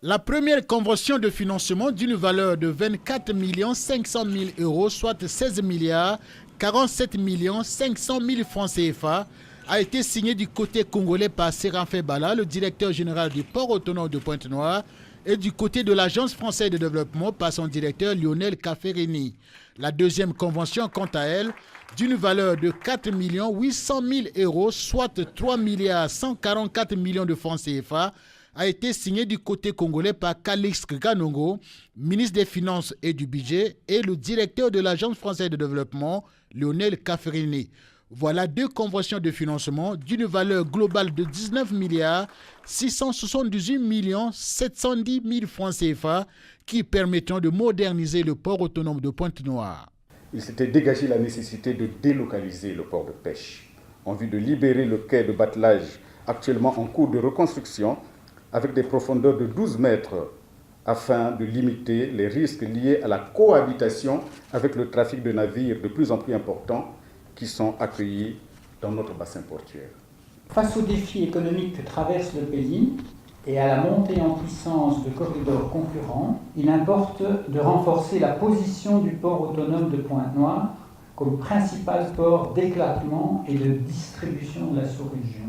La première convention de financement d'une valeur de 24 500 000 euros, soit 16 milliards 47 500 000 francs CFA, a été signée du côté congolais par Séraphin Bala, le directeur général du port autonome de Pointe-Noire, et du côté de l'Agence française de développement par son directeur Lionel Cafferini. La deuxième convention, quant à elle, d'une valeur de 4 800 000 euros, soit 3 milliards 144 millions de francs CFA, a été signée du côté congolais par Calix Ganongo, ministre des Finances et du Budget, et le directeur de l'Agence française de développement, Lionel Cafferini. Voilà deux conventions de financement d'une valeur globale de 19 milliards 678 millions 710 000 francs CFA qui permettront de moderniser le port autonome de Pointe-Noire. Il s'était dégagé la nécessité de délocaliser le port de pêche en vue de libérer le quai de batelage actuellement en cours de reconstruction avec des profondeurs de 12 mètres afin de limiter les risques liés à la cohabitation avec le trafic de navires de plus en plus important qui sont accueillis dans notre bassin portuaire. Face aux défis économiques que traverse le pays et à la montée en puissance de corridors concurrents, il importe de renforcer la position du port autonome de Pointe-Noire comme principal port d'éclatement et de distribution de la sous-région.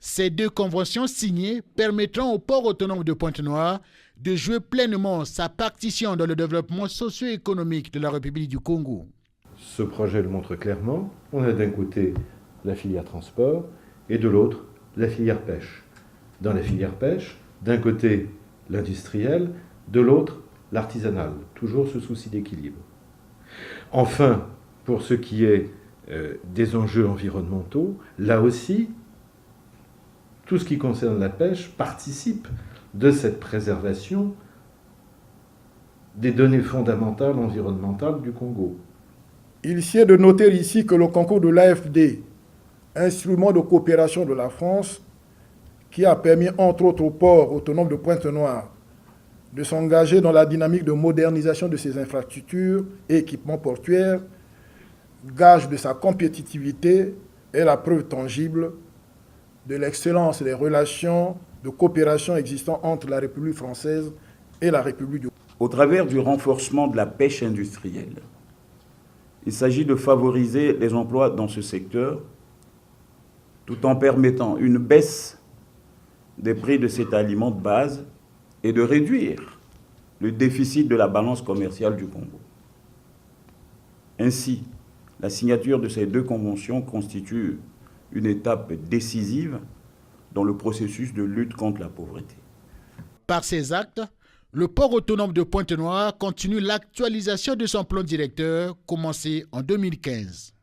Ces deux conventions signées permettront au port autonome de Pointe-Noire de jouer pleinement sa partition dans le développement socio-économique de la République du Congo. Ce projet le montre clairement. On a d'un côté la filière transport et de l'autre la filière pêche. Dans la filière pêche, d'un côté l'industriel, de l'autre l'artisanal. Toujours ce souci d'équilibre. Enfin, pour ce qui est des enjeux environnementaux, là aussi, tout ce qui concerne la pêche participe de cette préservation des données fondamentales environnementales du Congo. Il sied de noter ici que le concours de l'AFD, instrument de coopération de la France, qui a permis entre autres au port autonome de Pointe-Noire de s'engager dans la dynamique de modernisation de ses infrastructures et équipements portuaires, gage de sa compétitivité est la preuve tangible de l'excellence des relations de coopération existant entre la République française et la République du Congo. Au travers du renforcement de la pêche industrielle, il s'agit de favoriser les emplois dans ce secteur tout en permettant une baisse des prix de cet aliment de base et de réduire le déficit de la balance commerciale du Congo. Ainsi, la signature de ces deux conventions constitue une étape décisive dans le processus de lutte contre la pauvreté. Par ces actes, le port autonome de Pointe-Noire continue l'actualisation de son plan directeur commencé en 2015.